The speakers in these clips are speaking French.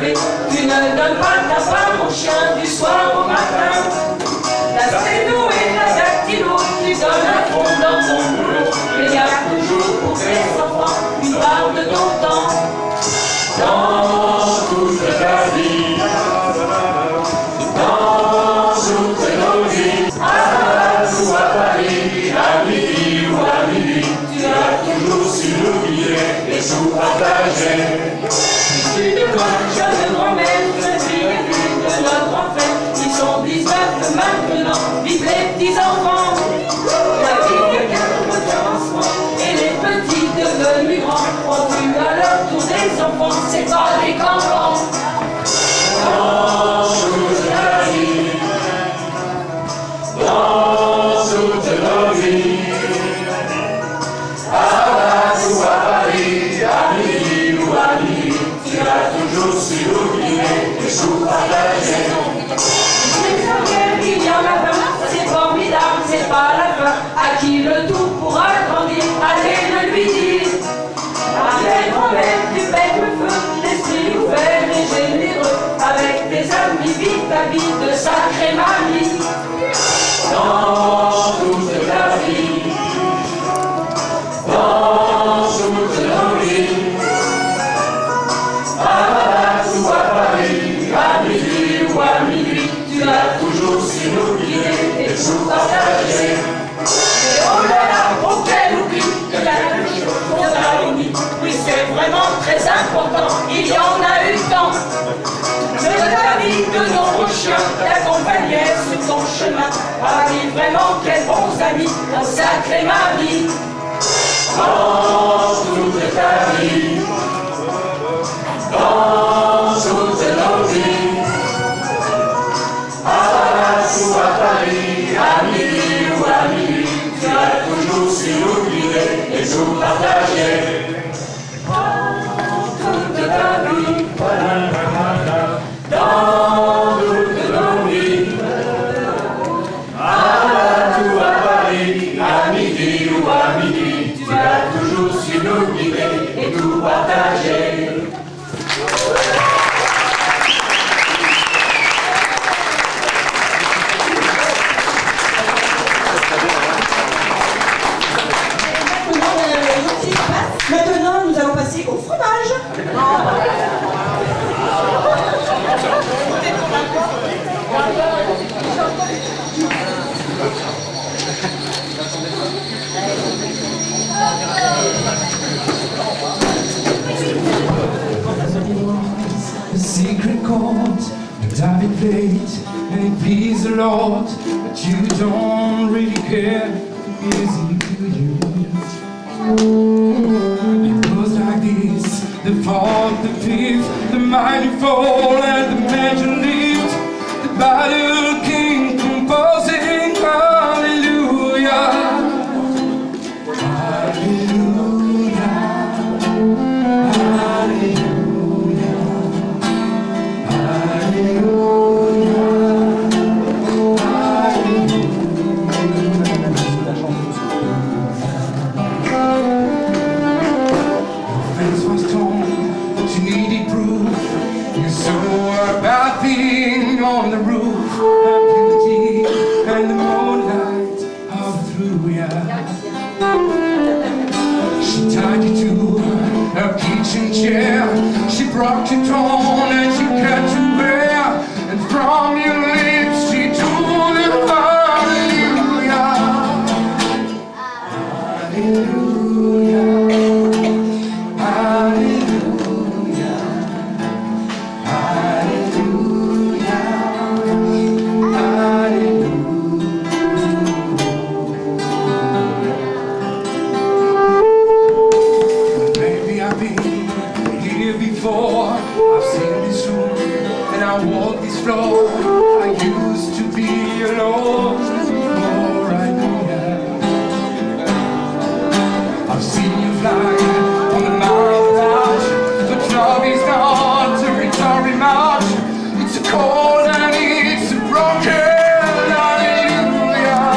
lever. Tu ne donnes pas ta femme au chien du soir au matin. La sténo et la dactylo, tu donnes un fond dans ton boulot. Mais il y a toujours pour tes enfants une part de ton temps. Dans toute ta vie, dans toutes nos vies, à nous à Paris, à midi ou à minuit, tu as toujours su nous guider et tout partager. Tu de quoi, jeune grand-mère, je suis l'élu de notre enfant. Ils sont 19 maintenant, vive les petits-enfants. La vie est qu'un recommencement, et les petits devenus grands ont vu à leur tour des enfants, c'est pas les campements. Dans toute la vie, dans toutes nos vies, à nous à Paris, à midi ou à minuit, tu as toujours su nous guider et tout partager. Il y en a 20, c'est formidable, c'est pas la fin. À qui le tout pourra grandir, allez le lui dire. Avec grand-mère, tu pètes le feu, l'esprit ouvert et généreux. Avec tes amis, vite ta vie de sacrée mamie. Dans toute la vie, dans toutes nos vies, à tout à Paris, à midi ou à minuit, tu as toujours su nous guider et tout partager. Et oh là là, oh quel oubli, il y a la vie qu'on a unie. Oui, c'est vraiment très important, il y en a eu tant. De la vie de nos chiens, t'accompagnait sur ton chemin. Ah oui, vraiment, quels bons amis, un sacré mamie. Dans toute ta vie, dans toutes nos vies, à tout à Paris, à midi ou à minuit, tu as toujours su nous guider et tout partager. Toute ta vie, Dans toutes nos vies, à tout à Paris, à midi ou à minuit, tu as toujours su nous guider et tout partager. Maintenant, nous allons passer au fromage. The secret chord that I've been played, and it pleases the Lord, but you don't really care. Is he to you? It goes like this: the fourth, the fifth, the mighty fall, and the major lift. The battle king composing hallelujah, hallelujah, hallelujah. On the roof of beauty and the moonlight, hallelujah. She tied you to her kitchen chair, she brought you down and she cut you bare, and from your lips she told you hallelujah, hallelujah, hallelujah, I've seen this room and I walk this floor. I used to be alone before I knew you. I've seen you fly on the mountain, but love is not a victory march. It's a cold and it's a broken. Hallelujah.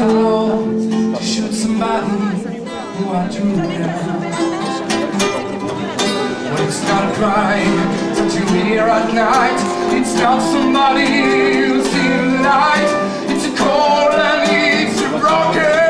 pistol to shoot somebody who I do love. When it's not a crime that you hear at night, it's not somebody who's in the light. It's a call and it's a broken.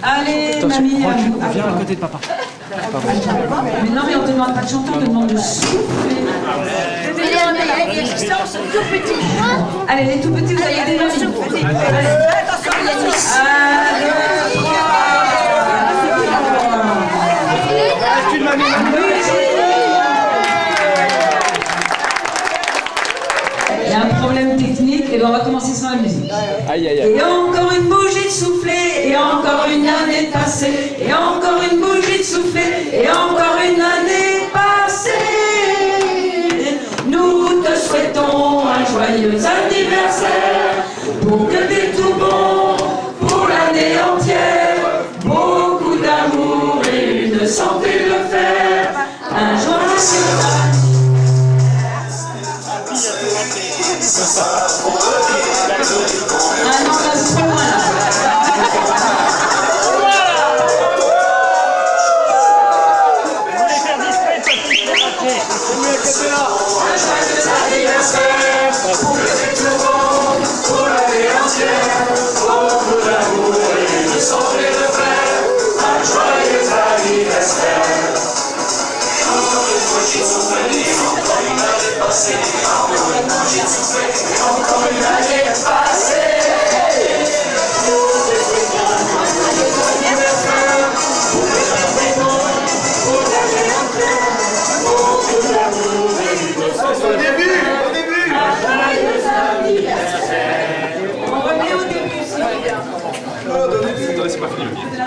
Allez, mamie. Viens à côté de papa. Mais non, mais on ne demande pas de chanter, on te demande de souffler. Les distances sont tout petites. Allez, les tout petits, vous avez des mamies. Attention, il y a une Il y a un problème technique, et bien on va commencer sans la musique. Aïe, aïe, aïe. Et encore une bougie de soufflée, et encore une année passée, et encore une bougie de soufflée, et encore une année passée. Nous te souhaitons un joyeux anniversaire, pour que t'aies tout bon pour l'année entière, beaucoup d'amour et une santé de fer, un joyeux Ah non, là, c'est trop loin,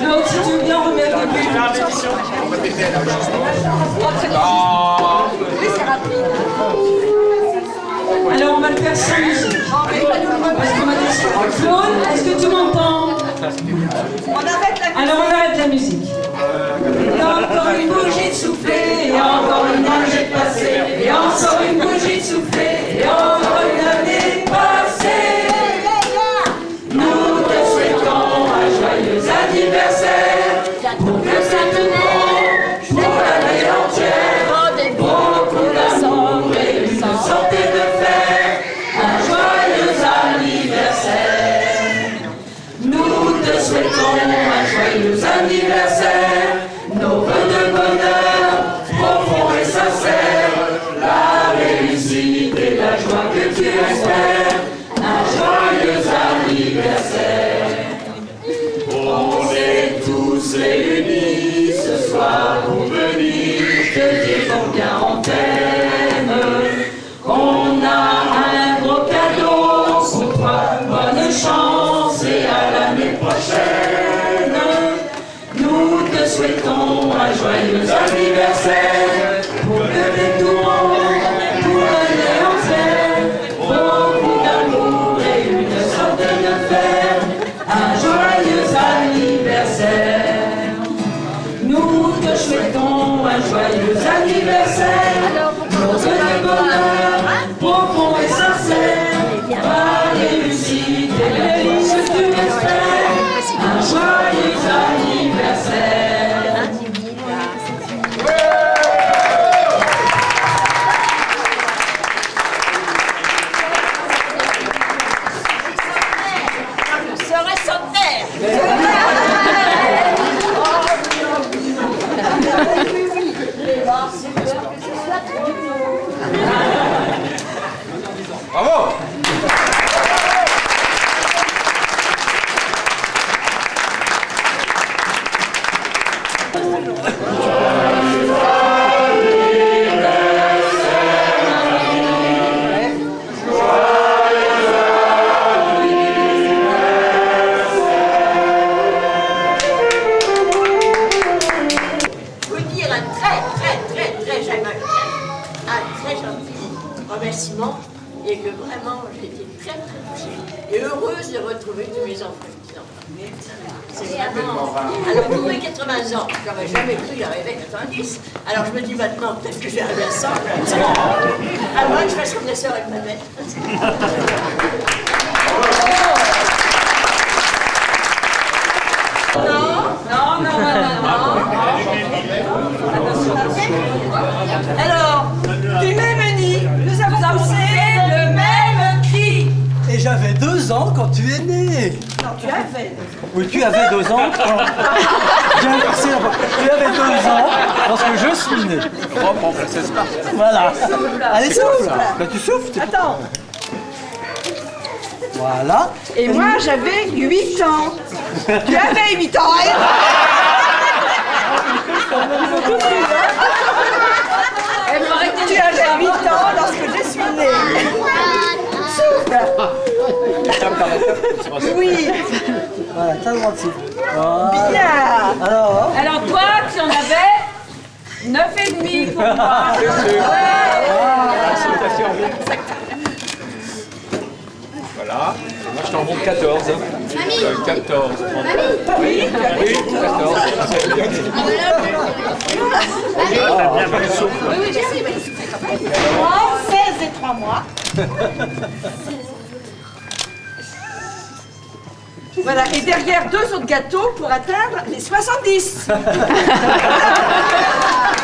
donc si tu veux bien remettre le début. Alors on va le faire sans musique. Claude, est-ce que tu m'entends? Alors on arrête la musique. Et encore une bougie de soufflée, et encore une année passée, et encore une bougie de soufflée, et encore une année passée. Nous te souhaitons un joyeux anniversaire, pour que ça te monte pour l'année entière, beaucoup d'amour et une santé de fer, un joyeux anniversaire. Nous te souhaitons un joyeux anniversaire, nos vœux de bonheur, profonds et sincères, la réussite et la joie que tu espères, un joyeux anniversaire. On est tous réunis ce soir pour joyeux anniversaire, pour lever tout le monde, pour aller en terre, beaucoup d'amour et une sorte de fête, un joyeux anniversaire. Nous te souhaitons un joyeux anniversaire, jour de bonheur, profond et sincère, par les réussites et les vices que tu espères, un joyeux anniversaire. Je serai centenaire. Bravo! Vous dire un très gentil remerciement et que vraiment j'ai été très touchée et heureuse de retrouver tous mes enfants et petits-enfants. C'est vraiment... Alors pour mes 80 ans, j'aurais jamais cru y arriver à 90. Alors je me dis maintenant peut-être que je vais arriver à 100. À moins que je fasse comme les sœurs avec ma mère. Alors, du même nid, nous avons poussé le même cri. Et j'avais 2 ans quand tu es né. Non, tu avais. Oui, tu avais 2 ans quand... J'ai inversé la... Tu avais 2 ans lorsque je suis né. Voilà. Allez, souffle. Ben, tu souffles. Attends. Voilà. Et moi, j'avais 8 ans. Tu avais 8 ans, hein? Tu avais 8 ans lorsque je suis née. Souffle. Oui. Voilà, t'as le droit de souffler. Voilà. Bien. Alors toi, tu en avais 9,5 pour moi. Voilà. Moi, je t'en montre 14. 14. Oui, 14. Moi, 16 et 3 mois. Voilà, et derrière 2 autres gâteaux pour atteindre les 70.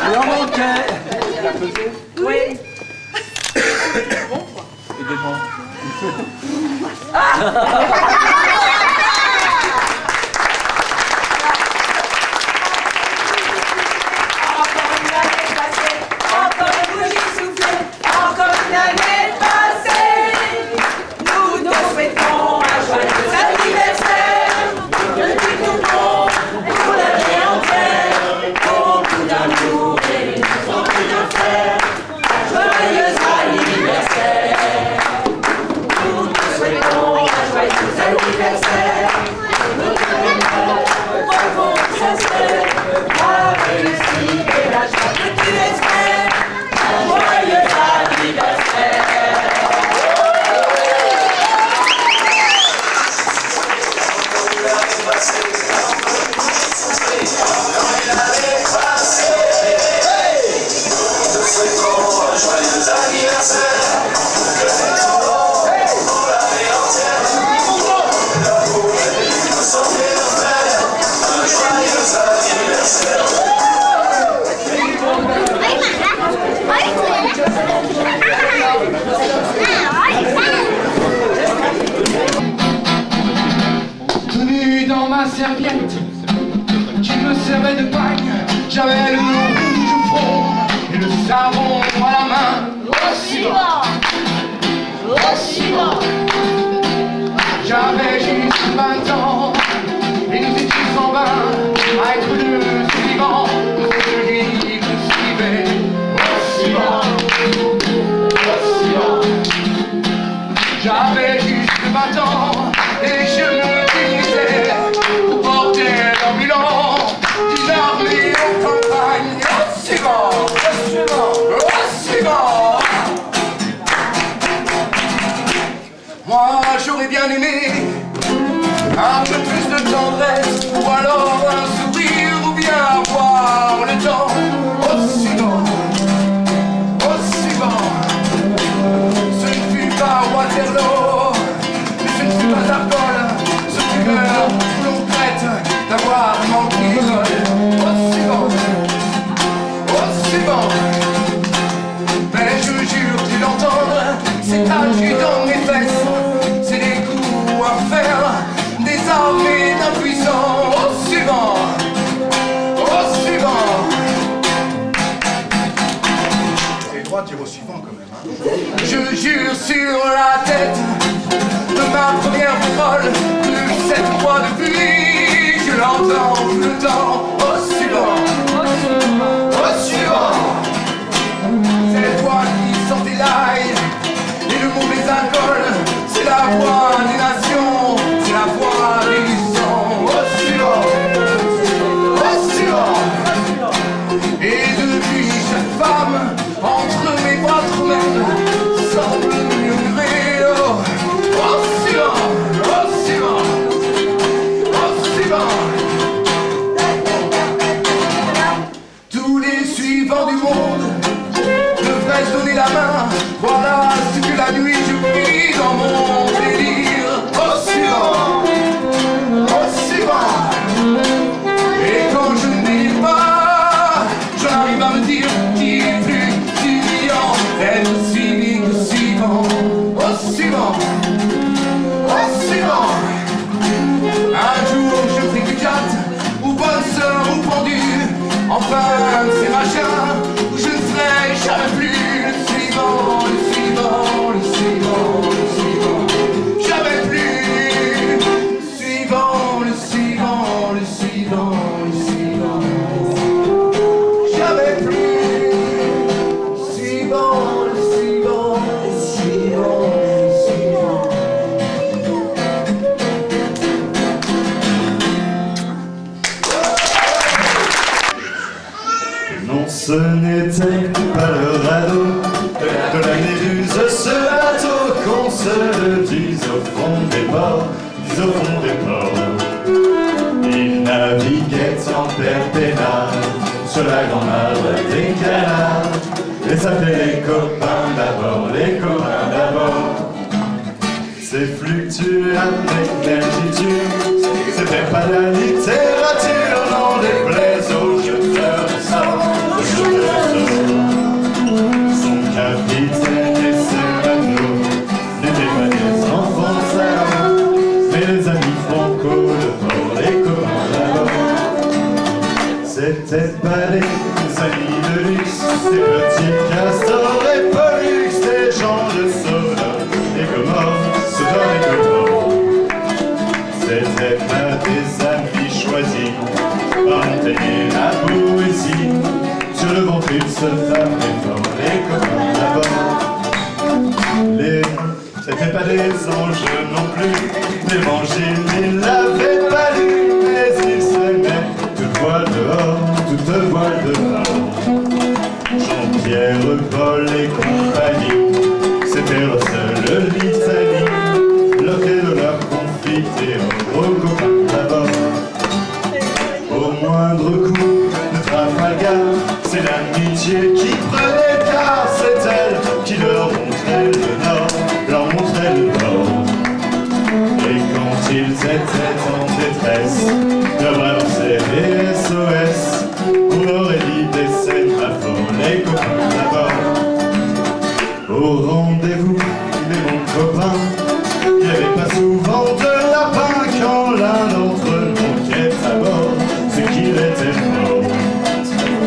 Il en manquait. Oui. Encore une bougie soufflée, encore une année passée. Nous te souhaitons un joyeux anniversaire. Depuis tout le monde, pour la vie entière, beaucoup d'amour et une sorte de fête. Un joyeux anniversaire. Nous te souhaitons un joyeux anniversaire. Nous te souhaitons profond sincère, la réussite et la joie que tu espères. Un joyeux anniversaire. Tenu dans ma serviette, qui me servait de pagne, j'avais le rouge au front et le savon à la main. J'avais juste 20 ans et nous étions 120 à être le suivant de celui que suivait. J'avais juste 20 ans et je me disais pour porter l'ambulance d'une armée au campagne. bien aimé, un peu plus de tendresse, ou alors un sourire, ou bien avoir le temps aussi bon, aussi bon. Ce ne fut pas Waterloo, mais ce ne fut pas Argol, ce fut l'heure où l'on traite d'avoir manqué l'école. Aussi bon, aussi bon. Mais je jure tu l'entendre, c'est agi dans mes fesses, c'est des coups à faire, des armées d'impuissants. Au suivant, au suivant. C'est droit de dire au suivant quand même, hein. Je jure sur la tête de ma première parole que cette voix de pluie, je l'entends tout le temps. Au suivant, au suivant. Cette voix qui sentait l'ail et le mauvais alcool, c'est la voix des nations, c'est la voix des sangs. Au suivant, au suivant. Et depuis chaque femme, entre mes bras trop même, semble murmurer oh, au suivant, au suivant, au suivant. Tous les suivants du monde devrais-je donner la main? Voilà ce que la nuit je prie dans mon délire. Au suivant, au suivant. Et quand je ne délire pas, j'en arrive à me dire qui est plus humiliant, être cynique que suivant. Au suivant, au suivant. Un jour je ferai du cat, ou bonne sœur ou pendu, enfin c'est machin où je ne serai jamais plus le suivant, le suivant, le suivant, le suivant. Jamais plus le suivant, le suivant, le suivant, le suivant. Jamais plus le suivant, le suivant, le suivant, le suivant. Non, ce n'était pas le radeau de la Méduse, ce bateau qu'on se le dise au fond des ports, au fond des ports. Il naviguait en père peinard sur la grande marbre des canards et s'appelait les copains d'abord, les copains d'abord. C'est fluctueux avec l'altitude, c'était pas la littérature, non, des plaies aux jeteurs de sang, aux jeteurs de sang. Son capitaine et ses matelots n'étaient pas des enfants savants, mais les amis franco de bord, les copains d'abord. C'était pas des amis de luxe, des petits castors et pollux, des gens de Sodome et Gomorrhe, Sodome et Gomorrhe. C'était pas des amis choisis par Montaigne et la poésie. Sur le ventre ils se tapaient fort, les copains d'abord. C'était pas des anges non plus, l'évangile ils l'avaient pas lu, mais ils s'aimaient, toute voile dehors, toute voile dehors. Jean-Pierre, Paul et compagnie, c'était Russell, l'Italie, l'octet de leur confiture, aux copains d'abord. Au moindre coup de Trafalgar, c'est l'amitié qui prenait car c'est elle qui leur montrait le nord, leur montrait le nord. Et quand ils étaient en détresse, leur balançait des SOS, on aurait dit des scènes à fond, les copains d'abord. Au rendez-vous des bons copains, il n'y avait pas souvent de lapin quand l'un d'entre eux manquait à bord, c'est qu'il était mort.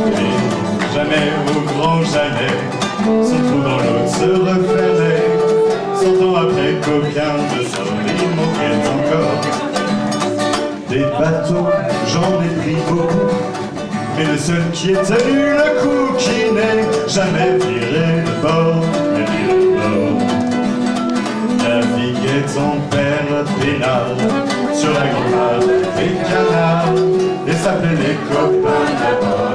Et jamais, au grand jamais, son trou dans l'eau se refermait. 100 ans après qu'aucun de sol il manquait encore. Des bateaux, j'en ai pris beaucoup, mais le seul qui ait tenu le coup, qui n'est jamais viré de bord, mais viré de bord. Naviguait en père pénal sur la grande mare des canards et s'appelait les copains d'abord.